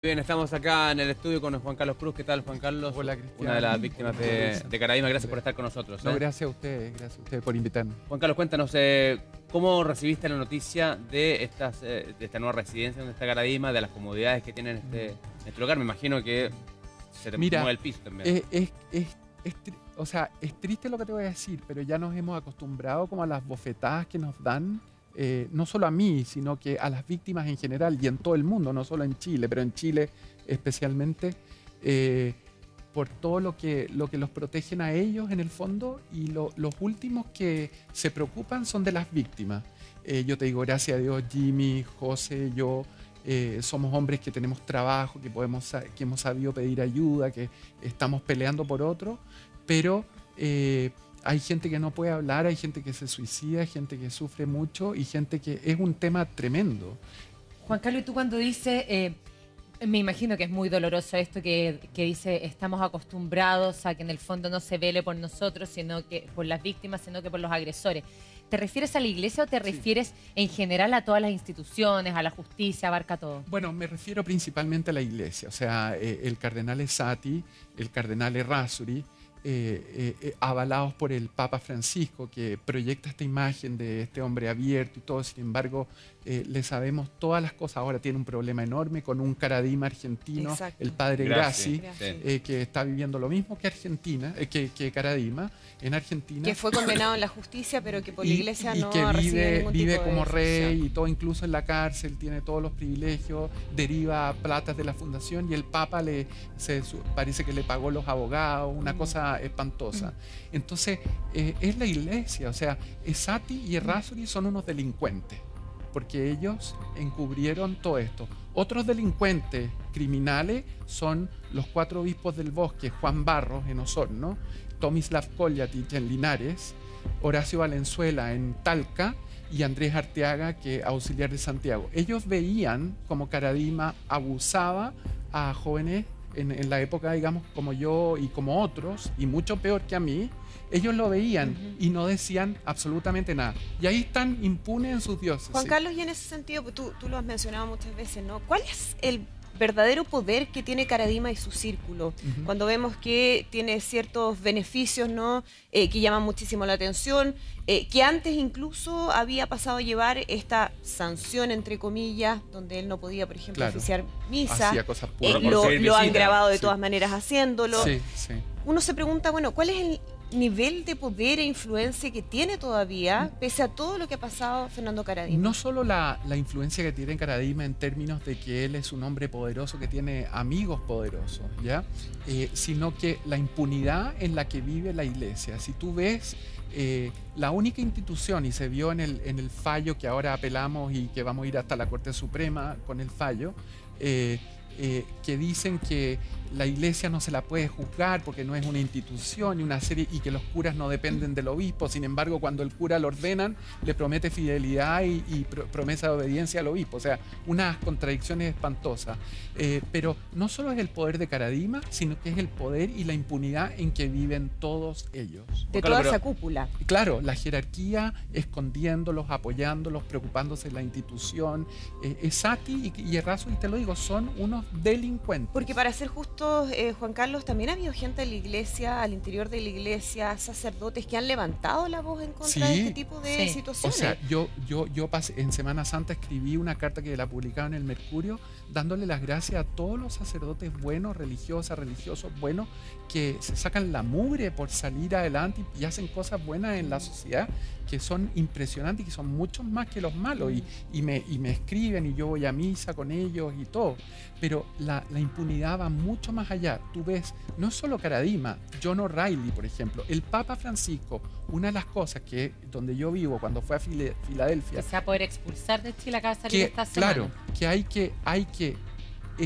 Bien, estamos acá en el estudio con Juan Carlos Cruz. ¿Qué tal, Juan Carlos? Hola, Cristian. Una de las víctimas de Caraima. Gracias por estar con nosotros. No, gracias a ustedes por invitarme. Juan Carlos, cuéntanos, ¿cómo recibiste la noticia de esta nueva residencia donde está Caraima, de las comodidades que tienen este lugar? Me imagino que se te mueve el piso también. O sea, es triste lo que te voy a decir, pero ya nos hemos acostumbrado como a las bofetadas que nos dan, no solo a mí, sino que a las víctimas en general y en todo el mundo, no solo en Chile, pero en Chile especialmente, por todo lo que los protegen a ellos en el fondo, y los últimos que se preocupan son de las víctimas. Yo te digo, gracias a Dios, Jimmy, José, yo, somos hombres que tenemos trabajo, que hemos sabido pedir ayuda, que estamos peleando por otro, pero hay gente que no puede hablar, hay gente que se suicida, hay gente que sufre mucho y gente que es un tema tremendo. Juan Carlos, y tú cuando dices, me imagino que es muy doloroso esto que dice, estamos acostumbrados a que en el fondo no se vele por nosotros, sino que por las víctimas, sino que por los agresores. ¿Te refieres a la iglesia o te refieres en general a todas las instituciones, a la justicia, abarca todo? Bueno, me refiero principalmente a la iglesia, o sea, el cardenal Esati, el cardenal Errázuri, avalados por el Papa Francisco, que proyecta esta imagen de este hombre abierto y todo. Sin embargo, le sabemos todas las cosas. Ahora tiene un problema enorme con un Caradima argentino, exacto, el padre Grassi, que está viviendo lo mismo que Argentina, que Caradima en Argentina, que fue condenado en la justicia, pero que por la iglesia no que vive como de rey y todo, incluso en la cárcel tiene todos los privilegios, deriva platas de la fundación, y el Papa parece que le pagó los abogados, una cosa espantosa. Entonces, es la iglesia, o sea, Esati y Errázuri son unos delincuentes, porque ellos encubrieron todo esto. Otros delincuentes criminales son los 4 obispos del Bosque, Juan Barros en Osorno, Tomislav Koljatich en Linares, Horacio Valenzuela en Talca y Andrés Arteaga, que auxiliar de Santiago. Ellos veían como Caradima abusaba a jóvenes en la época, digamos, como yo y como otros, y mucho peor que a mí. Ellos lo veían y no decían absolutamente nada. Y ahí están impunes en sus dioses. Juan Carlos, y en ese sentido, tú lo has mencionado muchas veces, ¿no? ¿Cuál es el verdadero poder que tiene Caradima y su círculo? Cuando vemos que tiene ciertos beneficios, ¿no? Que llaman muchísimo la atención, que antes incluso había pasado a llevar esta sanción, entre comillas, donde él no podía, por ejemplo, oficiar misa. Hacía cosas puras. Lo han grabado de todas maneras haciéndolo. Sí, sí. Uno se pregunta, bueno, ¿cuál es el nivel de poder e influencia que tiene todavía, pese a todo lo que ha pasado Fernando Caradima? No solo la influencia que tiene Caradima en términos de que él es un hombre poderoso que tiene amigos poderosos, ¿ya? Sino que la impunidad en la que vive la iglesia. Si tú ves, la única institución, y se vio en el fallo que ahora apelamos y que vamos a ir hasta la Corte Suprema con el fallo, que dicen que la iglesia no se la puede juzgar porque no es una institución y una serie, y que los curas no dependen del obispo. Sin embargo, cuando el cura lo ordenan, le promete fidelidad y promesa de obediencia al obispo. O sea, unas contradicciones espantosas. Pero no solo es el poder de Caradima, sino que es el poder y la impunidad en que viven todos ellos. De toda esa cúpula. Claro, la jerarquía escondiéndolos, apoyándolos, preocupándose de la institución. Esati y Errázuri, te lo digo, son unos delincuentes. Porque para ser justos, Juan Carlos, también ha habido gente en la iglesia, al interior de la iglesia, sacerdotes que han levantado la voz en contra de este tipo de situaciones. O sea, yo pasé, en Semana Santa escribí una carta que la publicaron en el Mercurio, dándole las gracias a todos los sacerdotes buenos, religiosos buenos, que se sacan la mugre por salir adelante y hacen cosas buenas en la sociedad, que son impresionantes y que son muchos más que los malos, y me escriben y yo voy a misa con ellos y todo. Pero la impunidad va mucho más allá. Tú ves, no solo Caradima, John O'Reilly, por ejemplo, el Papa Francisco. Una de las cosas que donde yo vivo, cuando fue a Filadelfia, que se va a poder expulsar de Chile, acaba de salir esta semana. Claro, que hay que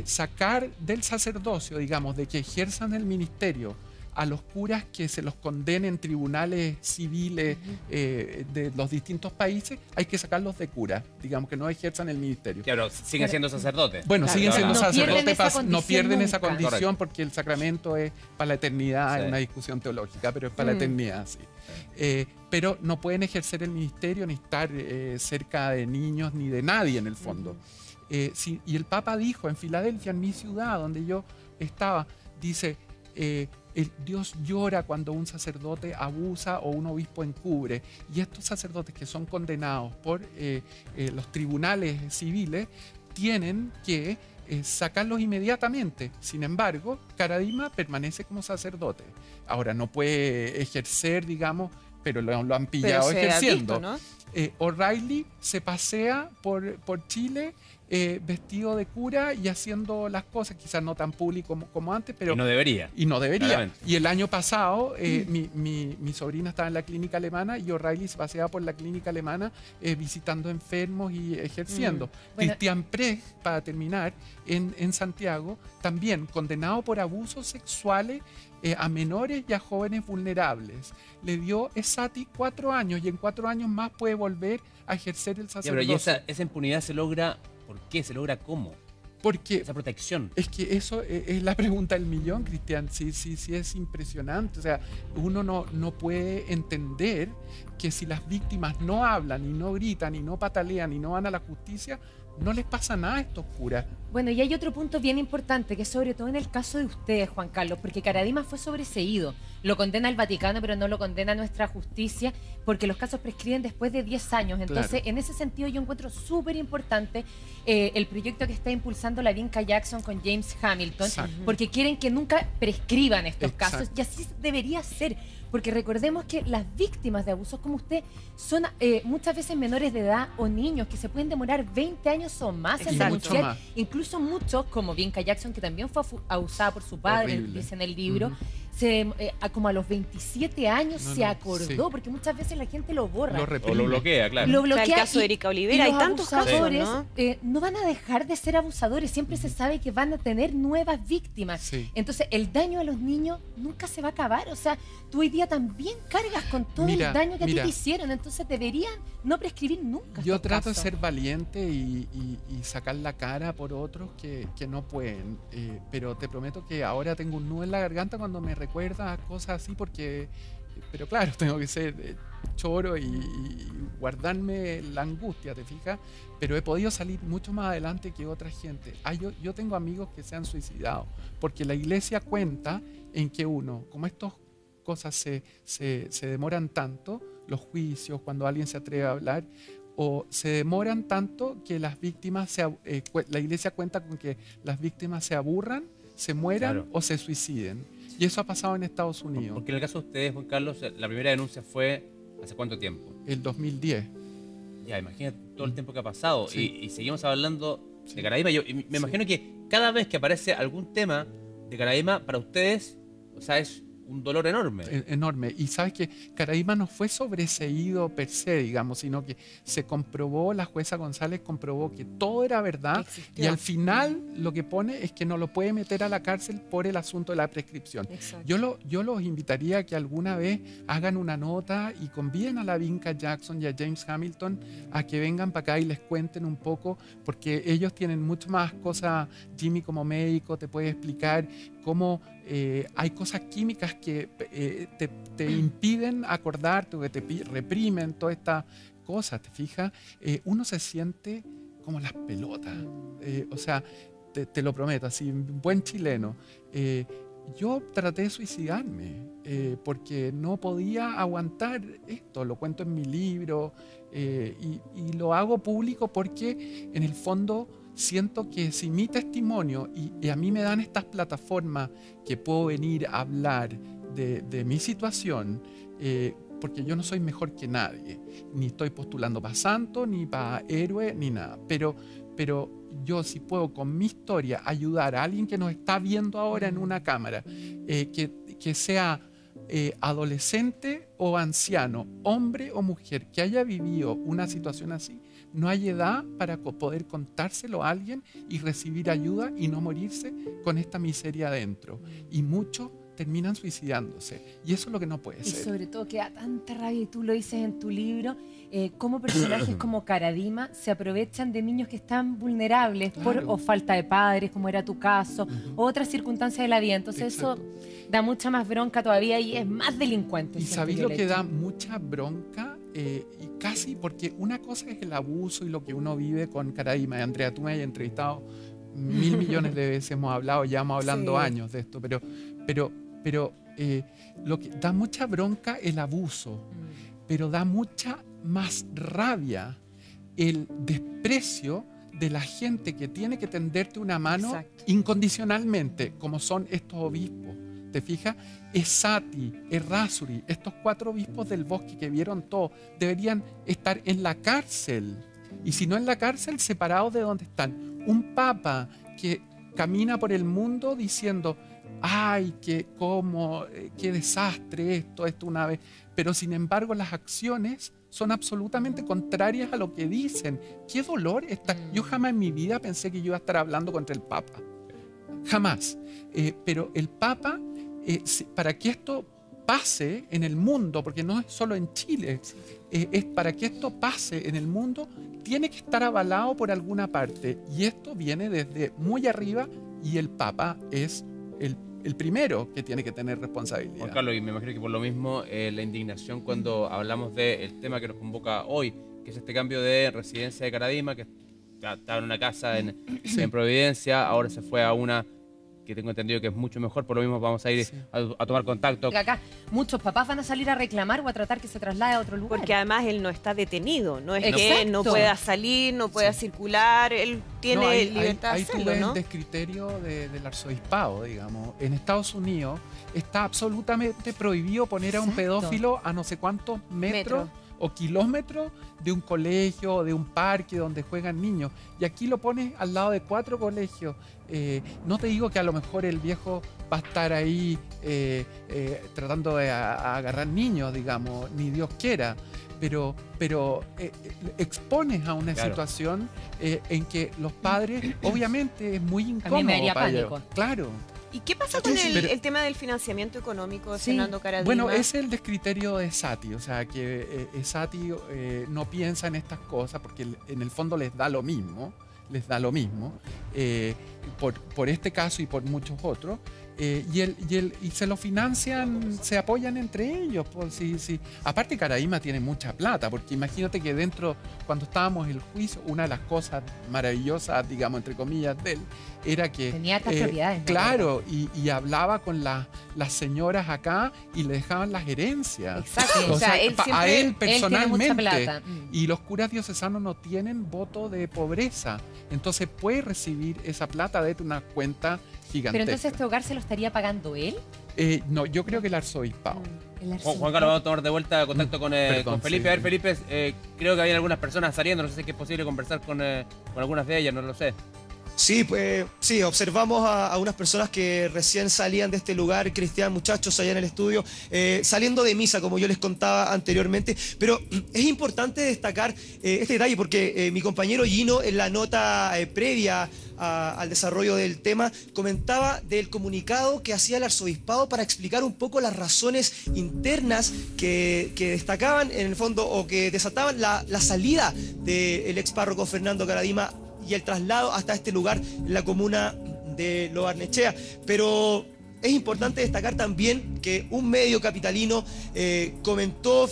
sacar del sacerdocio, digamos, de que ejerzan el ministerio, a los curas que se los condenen en tribunales civiles de los distintos países, hay que sacarlos de cura, digamos, que no ejerzan el ministerio. Claro, siguen siendo sacerdotes. Bueno, siguen siendo sacerdotes, no pierden esa nunca. condición. Correcto. Porque el sacramento es para la eternidad, es una discusión teológica, pero es para la eternidad, sí. Pero no pueden ejercer el ministerio ni estar cerca de niños ni de nadie en el fondo. Y el Papa dijo en Filadelfia, en mi ciudad, donde yo estaba, dice, Dios llora cuando un sacerdote abusa o un obispo encubre. Y estos sacerdotes que son condenados por los tribunales civiles tienen que sacarlos inmediatamente. Sin embargo, Karadima permanece como sacerdote. Ahora, no puede ejercer, digamos, pero lo han pillado ejerciendo. Visto, ¿no? O'Reilly se pasea por Chile vestido de cura y haciendo las cosas, quizás no tan público como antes, pero... Y no debería. Y no debería. Claramente. Y el año pasado mi sobrina estaba en la clínica alemana y O'Reilly se paseaba por la clínica alemana visitando enfermos y ejerciendo. Bueno, Christian Precht, para terminar, en Santiago, también condenado por abusos sexuales a menores y a jóvenes vulnerables. Le dio ESATI 4 años y en 4 años más puede volver a ejercer el sacerdocio. Ya, pero ¿y esa impunidad se logra por qué? ¿Se logra cómo? Porque esa protección. Es que eso es la pregunta del millón, Cristian. Sí, es impresionante. O sea, uno no puede entender que si las víctimas no hablan y no gritan y no patalean y no van a la justicia, no les pasa nada a estos curas. Bueno, y hay otro punto bien importante, que es sobre todo en el caso de ustedes, Juan Carlos, porque Karadima fue sobreseído. Lo condena el Vaticano, pero no lo condena nuestra justicia, porque los casos prescriben después de 10 años. Entonces, en ese sentido, yo encuentro súper importante el proyecto que está impulsando la Vinca Jackson con James Hamilton, porque quieren que nunca prescriban estos casos, y así debería ser. Porque recordemos que las víctimas de abusos como usted son muchas veces menores de edad o niños que se pueden demorar 20 años o más en denunciar. Incluso muchos, como Vinca Jackson, que también fue abusada por su padre, dice en el libro, como a los 27 años se acordó, porque muchas veces la gente lo borra. O lo bloquea, claro. Lo bloquea. O sea, el caso de Erika Olivera, hay tantos casos, ¿no? No van a dejar de ser abusadores, siempre se sabe que van a tener nuevas víctimas. Entonces, el daño a los niños nunca se va a acabar. O sea, tú hoy día también cargas con todo el daño que a ti te hicieron, entonces deberían no prescribir nunca. Yo trato de ser valiente y sacar la cara por otros que no pueden, pero te prometo que ahora tengo un nudo en la garganta cuando me recuerda cosas así, pero claro, tengo que ser choro y guardarme la angustia, ¿te fijas? Pero he podido salir mucho más adelante que otra gente. Yo tengo amigos que se han suicidado, porque la iglesia cuenta en que como estas cosas se demoran tanto, los juicios, cuando alguien se atreve a hablar, o se demoran tanto que las víctimas, la iglesia cuenta con que las víctimas se aburran, se mueran o se suiciden. Y eso ha pasado en Estados Unidos. Porque en el caso de ustedes, Juan Carlos, la primera denuncia fue ¿hace cuánto tiempo? El 2010. Ya, imagínate todo el tiempo que ha pasado. Y seguimos hablando de Karadima. Yo me imagino que cada vez que aparece algún tema de Karadima, para ustedes, o sea, es un dolor enorme. Enorme. Y sabes que Karadima no fue sobreseído per se, digamos, sino que se comprobó, la jueza González comprobó que todo era verdad, y al final lo que pone es que no lo puede meter a la cárcel por el asunto de la prescripción. Yo los invitaría a que alguna vez hagan una nota y conviden a la Vinca Jackson y a James Hamilton a que vengan para acá y les cuenten un poco, porque ellos tienen mucho más cosas. Jimmy, como médico, te puede explicar cómo hay cosas químicas que te impiden acordarte o que te reprimen todas estas cosas, ¿te fijas? Uno se siente como las pelotas, o sea, te lo prometo, así, un buen chileno. Yo traté de suicidarme porque no podía aguantar esto, lo cuento en mi libro y lo hago público porque en el fondo siento que si mi testimonio y a mí me dan estas plataformas que puedo venir a hablar de mi situación, porque yo no soy mejor que nadie, ni estoy postulando para santo, ni para héroe, ni nada, pero yo si puedo con mi historia ayudar a alguien que nos está viendo ahora en una cámara, que sea adolescente o anciano, hombre o mujer, que haya vivido una situación así, no hay edad para poder contárselo a alguien y recibir ayuda y no morirse con esta miseria adentro. Y muchos terminan suicidándose. Y eso es lo que no puede ser. Y sobre todo que da tanta rabia, y tú lo dices en tu libro, cómo personajes como Karadima se aprovechan de niños que están vulnerables o falta de padres, como era tu caso, o otras circunstancias de la vida. Entonces eso da mucha más bronca todavía y es más delincuente. ¿Y sabéis lo que da mucha bronca? y casi, porque una cosa es el abuso y lo que uno vive con Caradima. Andrea, tú me has entrevistado 1000 millones de veces, hemos hablado, llevamos hablando años de esto, pero lo que da mucha bronca el abuso, pero da mucha más rabia el desprecio de la gente que tiene que tenderte una mano incondicionalmente, como son estos obispos. ¿Te fijas? Esati, Errázuri, estos 4 obispos del Bosque que vieron todo, deberían estar en la cárcel. Y si no en la cárcel, separados de donde están. Un papa que camina por el mundo diciendo, ay, qué desastre esto una vez. Pero sin embargo las acciones son absolutamente contrarias a lo que dicen. ¡Qué dolor! Yo jamás en mi vida pensé que yo iba a estar hablando contra el Papa. Jamás. Pero el Papa, para que esto pase en el mundo, porque no es solo en Chile, es para que esto pase en el mundo, tiene que estar avalado por alguna parte. Y esto viene desde muy arriba y el Papa es el primero que tiene que tener responsabilidad. Juan Carlos, y me imagino que por lo mismo la indignación cuando hablamos del tema que nos convoca hoy, que es este cambio de residencia de Caradima, que estaba en una casa en Providencia, ahora se fue a una que tengo entendido que es mucho mejor, por lo mismo vamos a ir a tomar contacto. Acá muchos papás van a salir a reclamar o a tratar que se traslade a otro lugar. Porque además él no está detenido, no es que no pueda salir, no pueda circular, él tiene libertad de hacerlo, ahí tú ves ¿no? el descriterio del arzobispado, digamos. En Estados Unidos está absolutamente prohibido poner a un pedófilo a no sé cuántos metros o kilómetros de un colegio o de un parque donde juegan niños. Y aquí lo pones al lado de 4 colegios. No te digo que a lo mejor el viejo va a estar ahí tratando de agarrar niños, digamos, ni Dios quiera. Pero expones a una situación en que los padres, obviamente, es muy incómodo. A mí me daría para pánico. ellos. Claro. ¿Y qué pasa con el tema del financiamiento económico de Fernando Caradima? Bueno, es el descriterio de Esati, o sea, que Esati no piensa en estas cosas porque en el fondo les da lo mismo, por este caso y por muchos otros, y se lo financian, se apoyan entre ellos. Pues, sí. Aparte, Caradima tiene mucha plata, porque imagínate que cuando estábamos en el juicio, una de las cosas maravillosas, digamos, entre comillas, de él, era que tenía estas propiedades. Claro, y hablaba con las señoras acá y le dejaban las herencias. Exacto. O sea, a él personalmente. Él tiene mucha plata. Y los curas diocesanos no tienen voto de pobreza. Entonces puede recibir esa plata de una cuenta gigantesca. Pero entonces este hogar se lo estaría pagando él. No, yo creo que el arzobispado. Juan Carlos, vamos a tomar de vuelta contacto con Felipe. A ver, Felipe, creo que hay algunas personas saliendo, no sé si es posible conversar con algunas de ellas, no lo sé. Sí, pues sí, observamos a unas personas que recién salían de este lugar, Cristian, muchachos allá en el estudio, saliendo de misa, como yo les contaba anteriormente. Pero es importante destacar este detalle porque mi compañero Gino, en la nota previa al desarrollo del tema, comentaba del comunicado que hacía el arzobispado para explicar un poco las razones internas que destacaban en el fondo o que desataban la salida del ex párroco Fernando Caradima y el traslado hasta este lugar en la comuna de Lo Barnechea. Pero es importante destacar también que un medio capitalino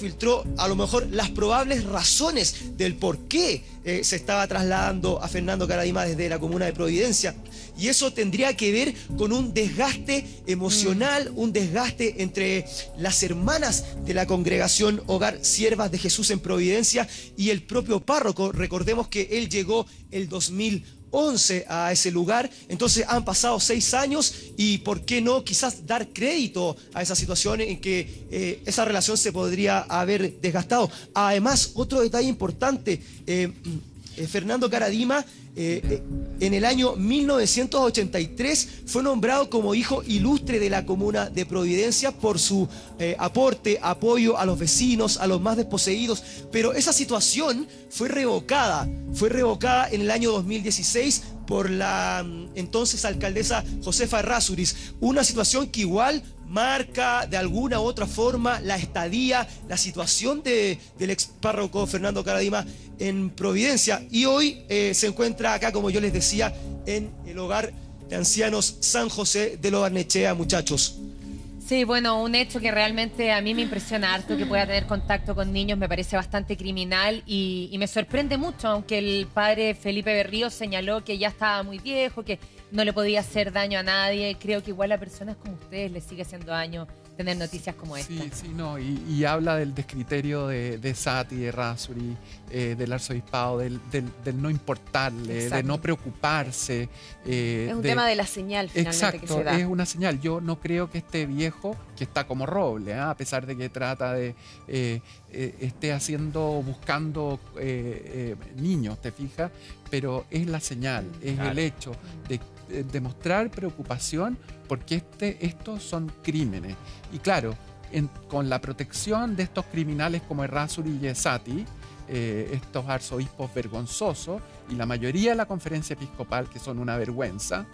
filtró a lo mejor las probables razones del por qué se estaba trasladando a Fernando Caradima desde la comuna de Providencia. Y eso tendría que ver con un desgaste emocional, un desgaste entre las hermanas de la congregación Hogar Siervas de Jesús en Providencia y el propio párroco. Recordemos que él llegó el 2011 a ese lugar, entonces han pasado 6 años y por qué no quizás dar crédito a esa situación en que esa relación se podría haber desgastado. Además, otro detalle importante, Fernando Caradima en el año 1983 fue nombrado como hijo ilustre de la comuna de Providencia por su aporte, apoyo a los vecinos, a los más desposeídos, pero esa situación fue revocada en el año 2016 por la entonces alcaldesa Josefa Errázuriz, una situación que igual marca de alguna u otra forma la estadía, la situación del ex párroco Fernando Caradima en Providencia, y hoy se encuentra acá, como yo les decía, en el hogar de ancianos San José de Lo Barnechea, muchachos. Sí, bueno, un hecho que realmente a mí me impresiona harto, que pueda tener contacto con niños, me parece bastante criminal y me sorprende mucho, aunque el padre Felipe Berríos señaló que ya estaba muy viejo, que no le podía hacer daño a nadie. Creo que igual a personas como ustedes les sigue haciendo daño tener noticias como esta. Sí, no, y habla del descriterio de Saty, de Errázuriz, del arzobispado, del no importarle, Exacto. de no preocuparse. Es un tema de la señal finalmente exacto, que se da. es una señal. Yo no creo que este viejo, que está como roble, a pesar de que trata de esté buscando niños, ¿te fijas? Pero es la señal, es el hecho de demostrar preocupación porque estos son crímenes. Y claro, con la protección de estos criminales como Errázuriz y Saty, estos arzobispos vergonzosos y la mayoría de la conferencia episcopal, que son una vergüenza,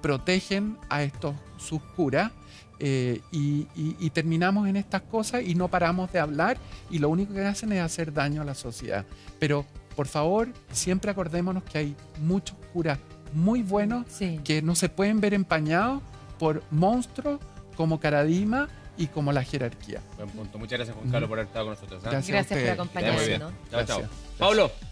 protegen a estos sus curas. Y terminamos en estas cosas y no paramos de hablar y lo único que hacen es hacer daño a la sociedad. Pero por favor, siempre acordémonos que hay muchos curas muy buenos que no se pueden ver empañados por monstruos como Caradima y como la jerarquía. Buen punto. Muchas gracias, Juan Carlos, por haber estado con nosotros. Gracias a Gracias por ustedes. acompañarnos. Muy bien. ¿no? Chao, chao. Gracias. Pablo.